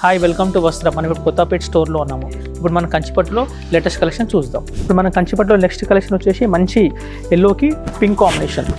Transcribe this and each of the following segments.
Hi welcome to వస్త్ర. మనం ఇప్పుడు కొత్తపేట స్టోర్లో ఉన్నాము. ఇప్పుడు మన కంచిపట్టులో లేటెస్ట్ కలెక్షన్ చూద్దాం. ఇప్పుడు మన కంచిపట్టులో నెక్స్ట్ కలెక్షన్ వచ్చేసి మంచి ఎల్లోకి పింక్ కాంబినేషన్.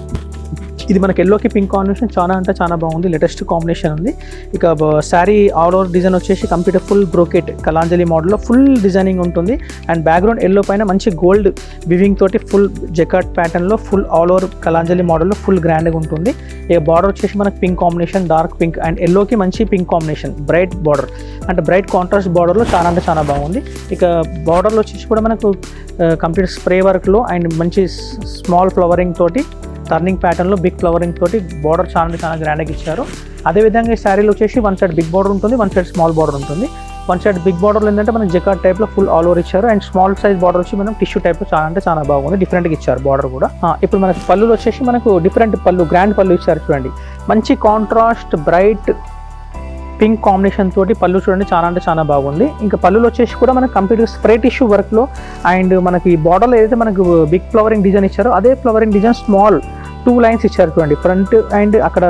ఇది మనకి ఎల్లోకి పింక్ కాంబినేషన్ చాలా అంటే చాలా బాగుంది. లేటెస్ట్ కాంబినేషన్ ఉంది. ఇక శారీ ఆల్ ఓవర్ డిజైన్ వచ్చేసి కంప్లీట్ ఫుల్ బ్రోకెట్ కలాంజలి మోడల్లో ఫుల్ డిజైనింగ్ ఉంటుంది. అండ్ బ్యాక్గ్రౌండ్ ఎల్లో పైన మంచి గోల్డ్ వివింగ్ తోటి ఫుల్ జెకార్డ్ ప్యాటర్న్లో ఫుల్ ఆల్ ఓవర్ కలాంజలి మోడల్లో ఫుల్ గ్రాండ్గా ఉంటుంది. ఇక బార్డర్ వచ్చేసి మనకి pink combination, dark pink and ఎల్లోకి మంచి పింక్ కాంబినేషన్, బ్రైట్ బార్డర్ అంటే బ్రైట్ కాంట్రాస్ట్ బార్డర్లో చాలా అంటే చాలా బాగుంది. ఇక బార్డర్లో వచ్చేసి కూడా మనకు కంప్లీట్ స్ప్రే వర్క్లో అండ్ మంచి స్మాల్ ఫ్లవరింగ్ తోటి టర్నింగ్ ప్యాటర్న్లో బిగ్ ఫ్లవరింగ్ తోటి బార్డర్ చాలా గ్రాండ్గా ఇచ్చారు. అదేవిధంగా ఈ శారీలో వచ్చేసి వన్ సైడ్ బిగ్ బార్డర్ ఉంటుంది, వన్ సైడ్ స్మాల్ బార్డర్ ఉంటుంది. వన్ సైడ్ బిగ్ బార్డర్లో ఏంటంటే మనకి జెకార్డ్ టైప్లో ఫుల్ ఆల్ ఓవర్ ఇచ్చారు. అండ్ స్మాల్ సైజ్ బార్డర్ వచ్చి మనం టిష్యూ టైప్లో చాలా అంటే చాలా బాగుంది. డిఫరెంట్గా ఇచ్చారు బార్డర్ కూడా. ఇప్పుడు మనకి పళ్ళులో వచ్చేసి మనకు డిఫరెంట్ పళ్ళు, గ్రాండ్ పళ్ళు ఇచ్చారు చూడండి. మంచి కాంట్రాస్ట్ బ్రైట్ పింక్ కాంబినేషన్ తోటి పళ్ళు చూడండి చాలా అంటే చాలా బాగుంది. ఇంకా పళ్ళులో వచ్చేసి కూడా మనకి కంప్లీట్గా స్ప్రే టిష్యూ వర్క్లో అండ్ మనకి బార్డర్లో ఏదైతే మనకు బిగ్ ఫ్లవరింగ్ డిజైన్ ఇచ్చారో అదే ఫ్లవరింగ్ డిజైన్ స్మాల్ 2 లైన్స్ ఇచ్చారు చూడండి. ఫ్రంట్ అండ్ అక్కడ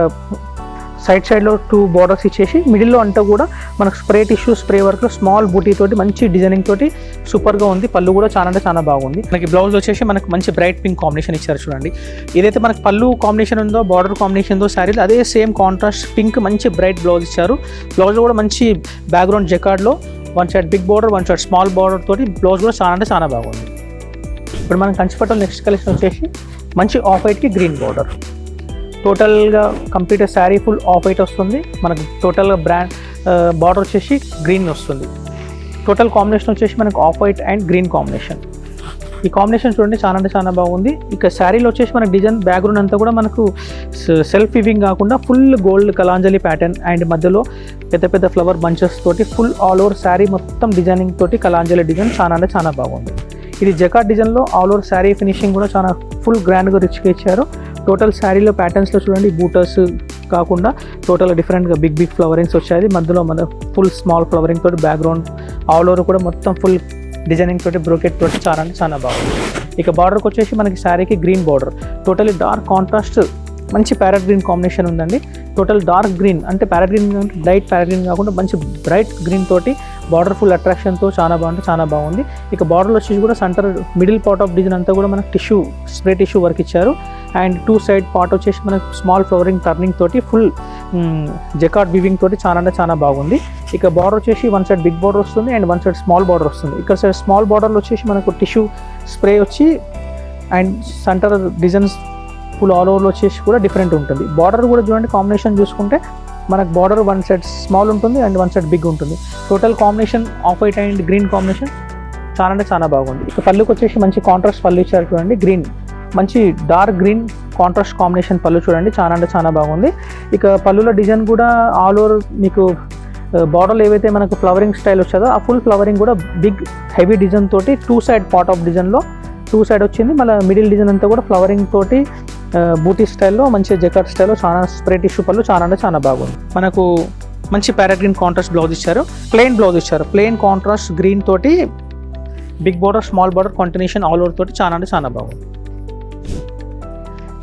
సైడ్లో 2 బార్డర్స్ ఇచ్చేసి మిడిల్లో అంతా కూడా మనకు స్ప్రే టిష్యూ స్ప్రే వర్క్లో స్మాల్ బూటీ తోటి మంచి డిజైనింగ్ తోటి సూపర్గా ఉంది. పళ్ళు కూడా చాలా అంటే చాలా బాగుంది. మనకి బ్లౌజ్ వచ్చేసి మనకు మంచి బ్రైట్ పింక్ కాంబినేషన్ ఇచ్చారు చూడండి. ఏదైతే మనకు పళ్ళు కాంబినేషన్ ఉందో బార్డర్ కాంబినేషన్ ఉందో శారీలో అదే సేమ్ కాంట్రాస్ట్ పింక్ మంచి బ్రైట్ బ్లౌజ్ ఇచ్చారు. బ్లౌజ్ కూడా మంచి బ్యాక్గ్రౌండ్ జెకార్డ్లో one side big border, one side small border తోటి బ్లౌజ్ కూడా చాలా అంటే చాలా బాగుంది. ఇప్పుడు మనం కంచిపట్టులో నెక్స్ట్ కలెక్షన్ వచ్చేసి మంచి ఆఫ్ వైట్కి గ్రీన్ బార్డర్. టోటల్గా complete sari full off white వస్తుంది. మనకు టోటల్గా బ్రాండ్ బార్డర్ వచ్చేసి గ్రీన్ వస్తుంది. టోటల్ కాంబినేషన్ వచ్చేసి మనకు off white and green combination. ఈ కాంబినేషన్ చూడండి చాలా అంటే చాలా బాగుంది. ఇక శారీలో వచ్చేసి మనకు డిజైన్ బ్యాక్గ్రౌండ్ అంతా కూడా మనకు సెల్ఫ్ వివింగ్ కాకుండా full gold Kalanjali pattern and మధ్యలో పెద్ద ఫ్లవర్ బంచెస్ తోటి ఫుల్ ఆల్ ఓవర్ శారీ మొత్తం డిజైనింగ్ తోటి కలాంజలి డిజైన్ చాలా అంటే చాలా బాగుంది. ఇది జెకార్డ్ డిజైన్లో ఆల్ ఓవర్ శారీ ఫినిషింగ్ కూడా చాలా ఫుల్ గ్రాండ్గా రిచ్గా ఇచ్చారు. టోటల్ శారీలో ప్యాటర్న్స్లో చూడండి బూటర్స్ కాకుండా టోటల్ డిఫరెంట్గా బిగ్ ఫ్లవరింగ్స్ వచ్చాయి. మధ్యలో మన ఫుల్ స్మాల్ ఫ్లవరింగ్ తోటి బ్యాక్గ్రౌండ్ ఆల్ ఓవర్ కూడా మొత్తం ఫుల్ డిజైనింగ్ తోటి బ్రోకెట్ తోటి చాలా అంటే చాలా బాగుంది. ఇక బార్డర్కి వచ్చేసి మనకి శారీకి green border, totally dark contrast మంచి ప్యారెట్ గ్రీన్ కాంబినేషన్ ఉందండి. టోటల్ డార్క్ గ్రీన్ అంటే ప్యారెట్ గ్రీన్ అంటే లైట్ ప్యారెట్ గ్రీన్ కాకుండా మంచి బ్రైట్ గ్రీన్ తోటి బార్డర్ ఫుల్ అట్రాక్షన్తో చాలా బాగుంది. ఇక బార్డర్లో వచ్చేసి కూడా centre middle part of design అంతా కూడా మనకు టిష్యూ స్ప్రే టిష్యూ వర్క్ ఇచ్చారు. అండ్ 2 సైడ్ పార్ట్ వచ్చేసి మనకు స్మాల్ ఫ్లవరింగ్ టర్నింగ్ తోటి ఫుల్ జెకార్డ్ వివింగ్ తోటి చాలా అంటే చాలా బాగుంది. ఇక బార్డర్ వచ్చేసి వన్ సైడ్ బిగ్ బార్డర్ వస్తుంది and one side small border వస్తుంది. ఇక్కడ సైడ్ స్మాల్ బార్డర్లో వచ్చేసి మనకు టిష్యూ స్ప్రే వచ్చి and centre designs full all ఓవర్లో వచ్చేసి కూడా డిఫరెంట్ ఉంటుంది. బార్డర్ కూడా చూడండి కాంబినేషన్ చూసుకుంటే మనకు బార్డర్ వన్ సైడ్ స్మాల్ ఉంటుంది అండ్ వన్ సైడ్ బిగ్ ఉంటుంది. Total combination off white and green combination చాలా అంటే చాలా బాగుంది. ఇక పళ్ళుకి వచ్చేసి మంచి కాంట్రాస్ట్ పళ్ళు ఇచ్చారు చూడండి. గ్రీన్ మంచి డార్క్ గ్రీన్ కాంట్రాస్ట్ కాంబినేషన్ పళ్ళు చూడండి చాలా అంటే చాలా బాగుంది. ఇక పళ్ళులో డిజైన్ కూడా ఆల్ ఓవర్ మీకు బార్డర్లో ఏవైతే మనకు ఫ్లవరింగ్ స్టైల్ వచ్చేదో ఆ ఫుల్ ఫ్లవరింగ్ కూడా బిగ్ హెవీ డిజైన్ తోటి 2 సైడ్ పార్ట్ ఆఫ్ డిజైన్లో 2 సైడ్ వచ్చింది. మళ్ళీ మిడిల్ డిజైన్ అంతా కూడా ఫ్లవరింగ్ తోటి బూటీ స్టైల్లో మంచి జెకార్డ్ స్టైల్లో చాలా స్ప్రే టిష్యూ పళ్ళు చాలా అంటే చాలా బాగుంది. మనకు మంచి ప్యారెట్ గ్రీన్ కాంట్రాస్ట్ బ్లౌజ్ ఇచ్చారు, ప్లెయిన్ బ్లౌజ్ ఇచ్చారు. ప్లెయిన్ కాంట్రాస్ట్ గ్రీన్ తోటి big border small border combination all over తోటి చాలా అంటే చాలా బాగుంది.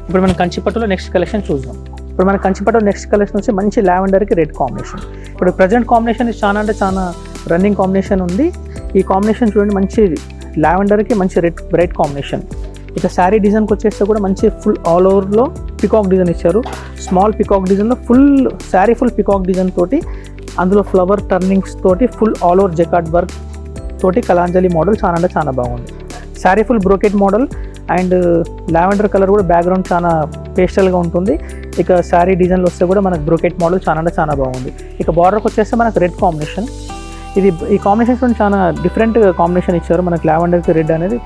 ఇప్పుడు మనం కంచిపట్టులో నెక్స్ట్ కలెక్షన్ చూద్దాం. ఇప్పుడు మన కంచిపట్టులో నెక్స్ట్ కలెక్షన్ వచ్చి మంచి లావెండర్కి రెడ్ కాంబినేషన్. ఇప్పుడు ప్రజెంట్ కాంబినేషన్ చాలా అంటే చాలా రన్నింగ్ కాంబినేషన్ ఉంది. ఈ కాంబినేషన్ చూడండి మంచి లావెండర్కి మంచి రెడ్ బ్రైట్ కాంబినేషన్. ఇక శారీ డిజైన్కి వచ్చేస్తే కూడా మంచి ఫుల్ ఆల్ ఓవర్లో పికాక్ డిజైన్ ఇచ్చారు. స్మాల్ పికాక్ డిజైన్లో full sari full peacock design తోటి అందులో ఫ్లవర్ టర్నింగ్స్ తోటి full all over jacquard work తోటి కలాంజలి మోడల్ చాలా అంటే చాలా బాగుంది. Sari full brocade model and lavender colour కూడా బ్యాక్గ్రౌండ్ చాలా పేస్టల్గా ఉంటుంది. ఇక శారీ డిజైన్లో వస్తే కూడా మనకు బ్రోకెట్ మోడల్ చాలా అంటే చాలా బాగుంది. ఇక బార్డర్కి వచ్చేస్తే మనకు రెడ్ కాంబినేషన్. ఈ కాంబినేషన్ చాలా డిఫరెంట్ కాంబినేషన్ ఇచ్చారు. మనకు లావెండర్కి రెడ్ అనేది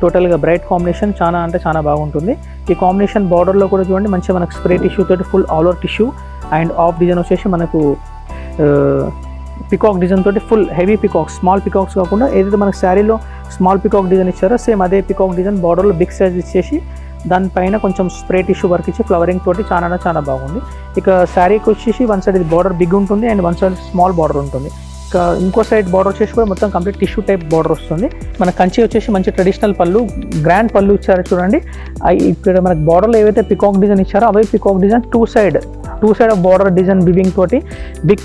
టోటల్గా బ్రైట్ కాంబినేషన్ చాలా అంటే చాలా బాగుంటుంది. ఈ కాంబినేషన్ బార్డర్లో కూడా చూడండి మంచిగా మనకు స్ప్రే టిష్యూ తోటి full all over tissue and of design వచ్చేసి మనకు పికాక్ డిజైన్ తోటి full heavy peacocks, small peacocks కాకుండా ఏదైతే మనకు శారీలో స్మాల్ పికాక్ డిజైన్ ఇచ్చారో సేమ్ అదే పికాక్ డిజైన్ బార్డర్లో బిగ్ సైజ్ ఇచ్చేసి దానిపైన కొంచెం స్ప్రే టిష్యూ వర్క్ ఇచ్చి ఫ్లవరింగ్ తోటి చాలా బాగుంది. ఇక శారీకి వచ్చేసి వన్ సైడ్ ఇది బార్డర్ బిగ్ ఉంటుంది and one side small border ఉంటుంది. ఇక ఇంకో సైడ్ బార్డర్ వచ్చేసి కూడా మొత్తం కంప్లీట్ టిష్యూ టైప్ బార్డర్ వస్తుంది. మన కంచి వచ్చేసి మంచి ట్రెడిషనల్ పళ్ళు, గ్రాండ్ పళ్ళు ఇచ్చారు చూడండి. ఇక్కడ మనకు బార్డర్లో ఏవైతే పికాక్ డిజైన్ ఇచ్చారో అవే peacock design 2 side two side border design weaving తోటి big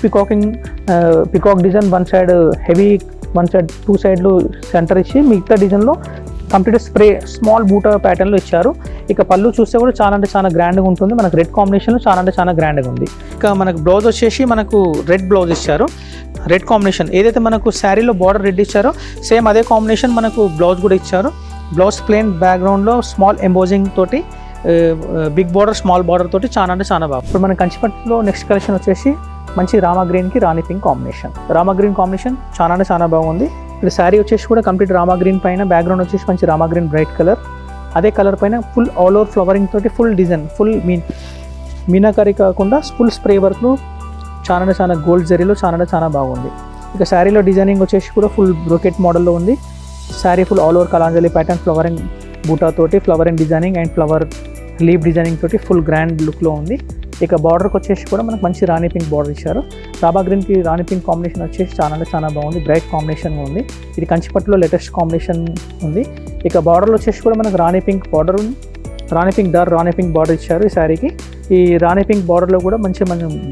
peacock design one side heavy, one side two సైడ్లు సెంటర్ ఇచ్చి మిగతా డిజైన్లో కంప్లీట్ స్ప్రే స్మాల్ బూటా ప్యాటర్న్లో ఇచ్చారు. ఇక పళ్ళు చూస్తే కూడా చాలా అంటే చాలా గ్రాండ్గా ఉంటుంది. మనకు రెడ్ కాంబినేషన్లో చాలా అంటే చాలా గ్రాండ్గా ఉంది. ఇక మనకు బ్లౌజ్ వచ్చేసి మనకు రెడ్ బ్లౌజ్ ఇచ్చారు. రెడ్ కాంబినేషన్ ఏదైతే మనకు శారీలో బార్డర్ రెడ్ ఇచ్చారో సేమ్ అదే కాంబినేషన్ మనకు బ్లౌజ్ కూడా ఇచ్చారు. బ్లౌజ్ ప్లెయిన్ బ్యాక్గ్రౌండ్లో స్మాల్ ఎంబోజింగ్ తోటి బిగ్ బార్డర్ స్మాల్ బార్డర్ తోటి చాలా అంటే చాలా బాగా. ఇప్పుడు మన కంచిపట్టులో నెక్స్ట్ కలెక్షన్ వచ్చేసి మంచి రామా గ్రీన్కి Rani pink combination. Rama green combination చాలా అంటే చాలా బాగుంది. ఇక్కడ శారీ వచ్చేసి కూడా కంప్లీట్ రామా గ్రీన్ పైన బ్యాక్గ్రౌండ్ వచ్చేసి మంచి రామా గ్రీన్ బ్రైట్ కలర్, అదే కలర్ పైన ఫుల్ ఆల్ ఓవర్ ఫ్లవరింగ్ తోటి ఫుల్ డిజైన్ ఫుల్ మీనాకరీ కాకుండా ఫుల్ స్ప్రే వర్క్లు చాలా అంటే చాలా గోల్డ్ జరీలో చాలా అంటే చాలా బాగుంది. ఇక శారీలో డిజైనింగ్ వచ్చేసి కూడా ఫుల్ బ్రోకెట్ మోడల్లో ఉంది. Sari full all over Kalanjali pattern flowering బూటా తోటి flowering designing and flower leave designing తోటి ఫుల్ గ్రాండ్ లుక్లో ఉంది. ఇక బార్డర్కి వచ్చేసి కూడా మనకు మంచి రాణి పింక్ బార్డర్ ఇచ్చారు. రామా గ్రీన్కి రాణి పింక్ కాంబినేషన్ వచ్చేసి చాలా అంటే చాలా బాగుంది, బ్రైట్ కాంబినేషన్గా ఉంది. ఇది కంచిపట్టులో లేటెస్ట్ కాంబినేషన్ ఉంది. ఇక బార్డర్లో వచ్చేసి కూడా మనకు రాణి పింక్ బార్డర్ ఉంది. రాణి పింక్ రాణి పింక్ బార్డర్ ఇచ్చారు ఈ శారీకి. ఈ రాణి పింక్ బార్డర్లో కూడా మంచి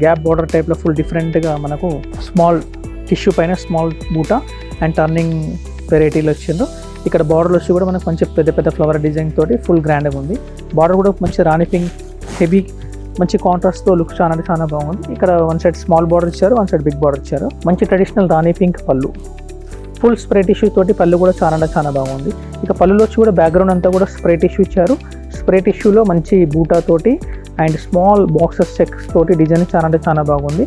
గ్యాప్ బార్డర్ టైప్లో ఫుల్ డిఫరెంట్గా మనకు స్మాల్ టిష్యూ పైన స్మాల్ బూటా అండ్ టర్నింగ్ వెరైటీలు వచ్చిండ్రు. ఇక్కడ బార్డర్లో వచ్చి కూడా మనకు మంచి పెద్ద పెద్ద ఫ్లవర్ డిజైన్ తోటి ఫుల్ గ్రాండ్గా ఉంది. బార్డర్ కూడా మంచి రాణి పింక్ హెవీ మంచి కాంట్రాస్ట్తో లుక్ చాలా అంటే చాలా బాగుంది. ఇక్కడ వన్ సైడ్ స్మాల్ బార్డర్ ఇచ్చారు, వన్ సైడ్ బిగ్ బార్డర్ ఇచ్చారు. మంచి ట్రెడిషనల్ రాణి పింక్ పళ్ళు, ఫుల్ స్ప్రే టిష్యూ తోటి పళ్ళు కూడా చాలా అంటే చాలా బాగుంది. ఇక పళ్ళులో వచ్చి కూడా బ్యాక్గ్రౌండ్ అంతా కూడా స్ప్రే టిష్యూ ఇచ్చారు. స్ప్రే టిష్యూలో మంచి బూటా తోటి అండ్ స్మాల్ బాక్సెస్ చెక్స్ తోటి డిజైన్ చాలా అంటే చాలా బాగుంది.